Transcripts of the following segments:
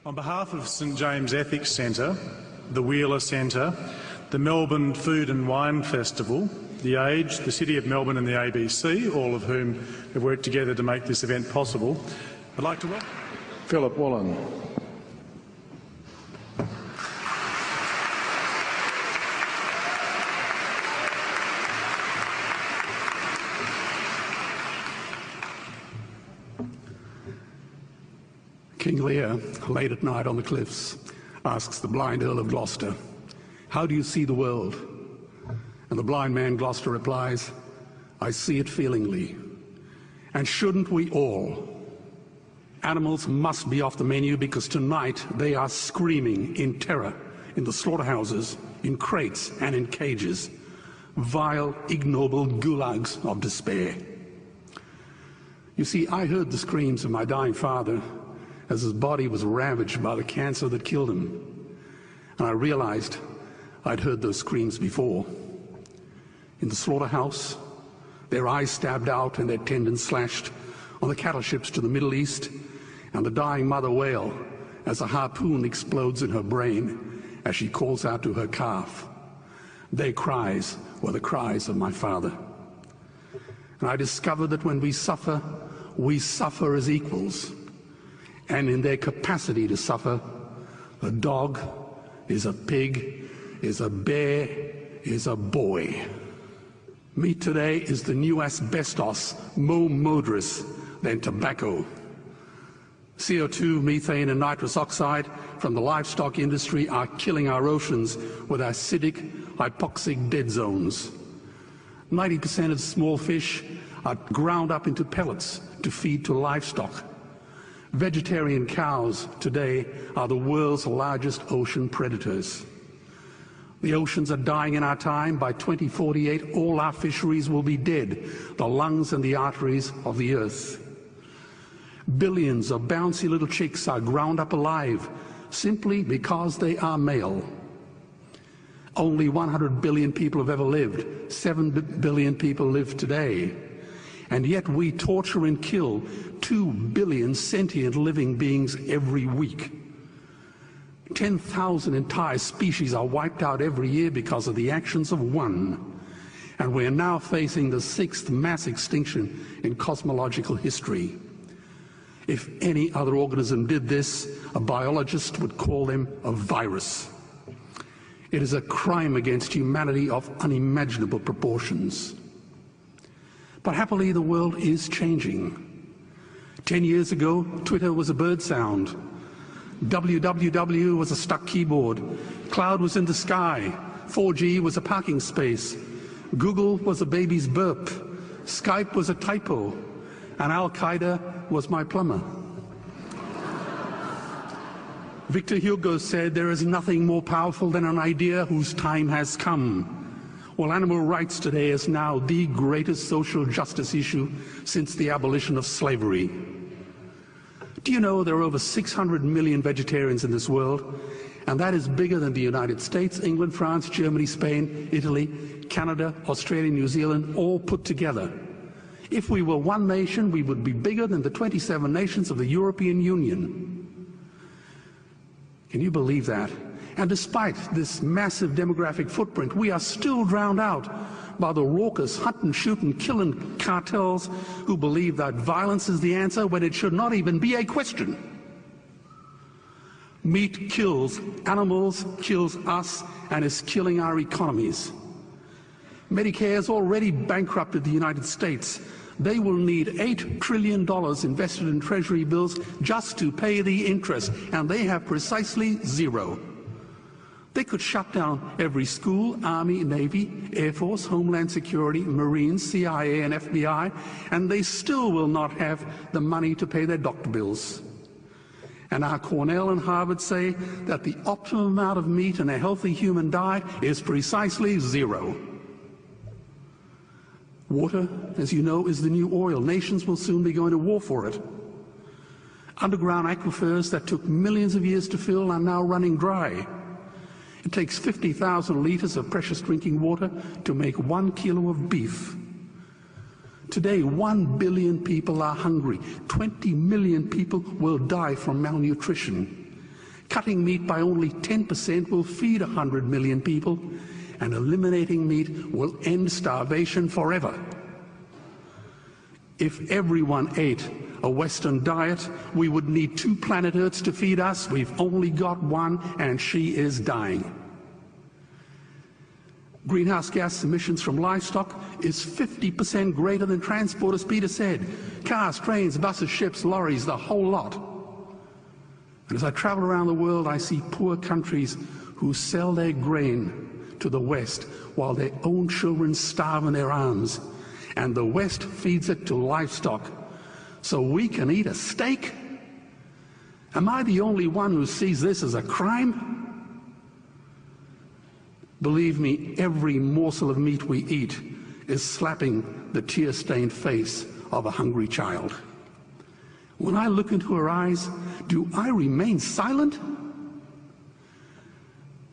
On behalf of St James Ethics Centre, the Wheeler Centre, the Melbourne Food and Wine Festival, The Age, the City of Melbourne and the ABC, all of whom have worked together to make this event possible, I'd like to welcome Philip Woolen. King Lear, late at night on the cliffs, asks the blind Earl of Gloucester, "How do you see the world?" And the blind man Gloucester replies, "I see it feelingly. And shouldn't we all? Animals must be off the menu because tonight they are screaming in terror in the slaughterhouses, in crates and in cages, vile, ignoble gulags of despair." You see, I heard the screams of my dying father as his body was ravaged by the cancer that killed him. And I realized I'd heard those screams before. In the slaughterhouse, their eyes stabbed out and their tendons slashed, on the cattle ships to the Middle East, and the dying mother wail as a harpoon explodes in her brain as she calls out to her calf. Their cries were the cries of my father. And I discovered that when we suffer as equals. And in their capacity to suffer, a dog is a pig, is a bear, is a boy. Meat today is the new asbestos, more murderous than tobacco. CO2, methane and nitrous oxide from the livestock industry are killing our oceans with acidic, hypoxic dead zones. 90% of small fish are ground up into pellets to feed to livestock. Vegetarian cows today are the world's largest ocean predators. The oceans are dying in our time. By 2048, all our fisheries will be dead, the lungs and the arteries of the earth. Billions of bouncy little chicks are ground up alive simply because they are male. Only 100 billion people have ever lived. 7 billion people live today. And yet we torture and kill 2 billion sentient living beings every week. 10,000 entire species are wiped out every year because of the actions of one. And we are now facing the 6th mass extinction in cosmological history. If any other organism did this, a biologist would call them a virus. It is a crime against humanity of unimaginable proportions. But happily, the world is changing. 10 years ago, Twitter was a bird sound. www was a stuck keyboard. Cloud was in the sky. 4G was a parking space. Google was a baby's burp. Skype was a typo. And Al-Qaeda was my plumber. Victor Hugo said, "There is nothing more powerful than an idea whose time has come." Well, animal rights today is now the greatest social justice issue since the abolition of slavery. Do you know there are over 600 million vegetarians in this world? And that is bigger than the United States, England, France, Germany, Spain, Italy, Canada, Australia, New Zealand, all put together. If we were one nation, we would be bigger than the 27 nations of the European Union. Can you believe that? And despite this massive demographic footprint, we are still drowned out by the raucous hunt and shoot and killing cartels who believe that violence is the answer when it should not even be a question. Meat kills animals, kills us, and is killing our economies. Medicare has already bankrupted the United States. They will need $8 trillion invested in Treasury bills just to pay the interest, and they have precisely zero. They could shut down every school, Army, Navy, Air Force, Homeland Security, Marines, CIA, and FBI, and they still will not have the money to pay their doctor bills. And our Cornell and Harvard say that the optimum amount of meat in a healthy human diet is precisely zero. Water, as you know, is the new oil. Nations will soon be going to war for it. Underground aquifers that took millions of years to fill are now running dry. It takes 50,000 liters of precious drinking water to make 1 kilo of beef. Today, 1 billion people are hungry. 20 million people will die from malnutrition. Cutting meat by only 10% will feed 100 million people, and eliminating meat will end starvation forever. If everyone ate a Western diet, we would need 2 planet Earths to feed us. We've only got one, and she is dying. Greenhouse gas emissions from livestock is 50% greater than transport, as Peter said. Cars, trains, buses, ships, lorries, the whole lot. And as I travel around the world, I see poor countries who sell their grain to the West while their own children starve in their arms. And the West feeds it to livestock so we can eat a steak? Am I the only one who sees this as a crime? Believe me, every morsel of meat we eat is slapping the tear-stained face of a hungry child. When I look into her eyes, do I remain silent?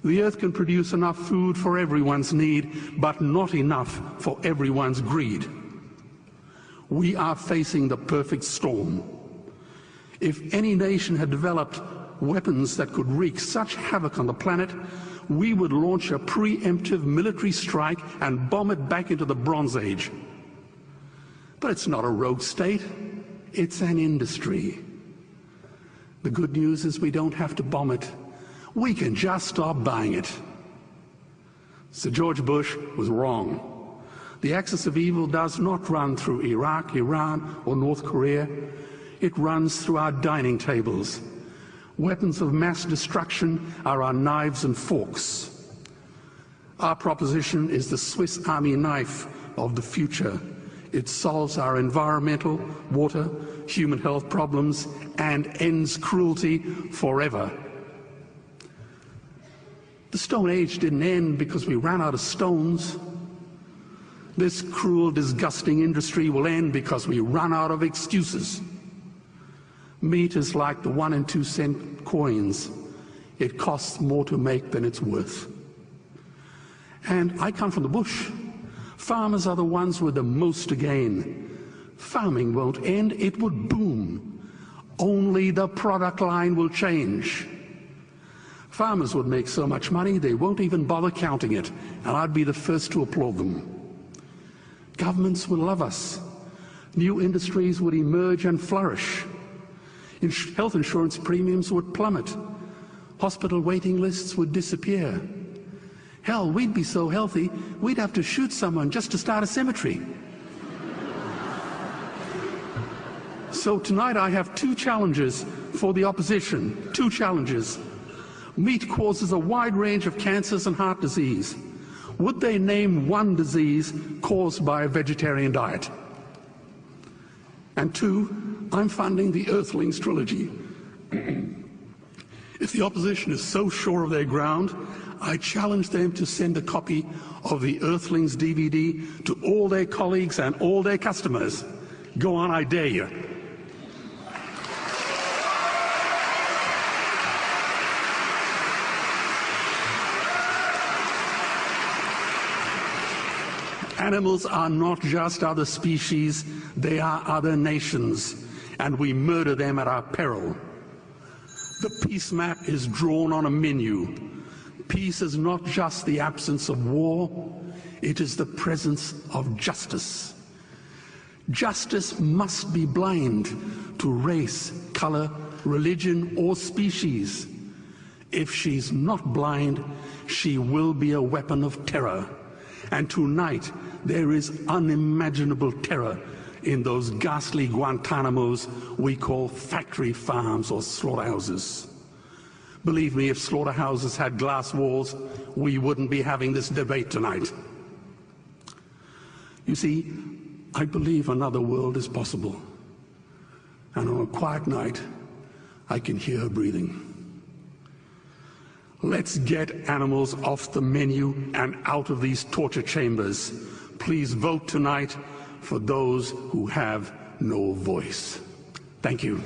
The earth can produce enough food for everyone's need, but not enough for everyone's greed. We are facing the perfect storm. If any nation had developed weapons that could wreak such havoc on the planet, we would launch a preemptive military strike and bomb it back into the Bronze Age. But it's not a rogue state, it's an industry. The good news is we don't have to bomb it. We can just stop buying it. Sir George Bush was wrong. The axis of evil does not run through Iraq, Iran, or North Korea. It runs through our dining tables. Weapons of mass destruction are our knives and forks. Our proposition is the Swiss Army knife of the future. It solves our environmental, water, human health problems and ends cruelty forever. The Stone Age didn't end because we ran out of stones. This cruel, disgusting industry will end because we run out of excuses. Meat is like the 1 and 2 cent coins. It costs more to make than it's worth. And I come from the bush. Farmers are the ones with the most to gain. Farming won't end, it would boom. Only the product line will change. Farmers would make so much money they won't even bother counting it, and I'd be the first to applaud them. Governments would love us. New industries would emerge and flourish. Health insurance premiums would plummet. Hospital waiting lists would disappear. Hell, we'd be so healthy, we'd have to shoot someone just to start a cemetery. So tonight I have 2 challenges for the opposition. 2 challenges. Meat causes a wide range of cancers and heart disease. Would they name one disease caused by a vegetarian diet? And 2, I'm funding the Earthlings trilogy. If the opposition is so sure of their ground, I challenge them to send a copy of the Earthlings DVD to all their colleagues and all their customers. Go on, I dare you. Animals are not just other species, they are other nations, and we murder them at our peril. The peace map is drawn on a menu. Peace is not just the absence of war, it is the presence of justice. Justice must be blind to race, color, religion, or species. If she's not blind, she will be a weapon of terror. And tonight, there is unimaginable terror in those ghastly Guantanamos we call factory farms or slaughterhouses. Believe me, if slaughterhouses had glass walls, we wouldn't be having this debate tonight. You see, I believe another world is possible. And on a quiet night, I can hear her breathing. Let's get animals off the menu and out of these torture chambers. Please vote tonight for those who have no voice. Thank you.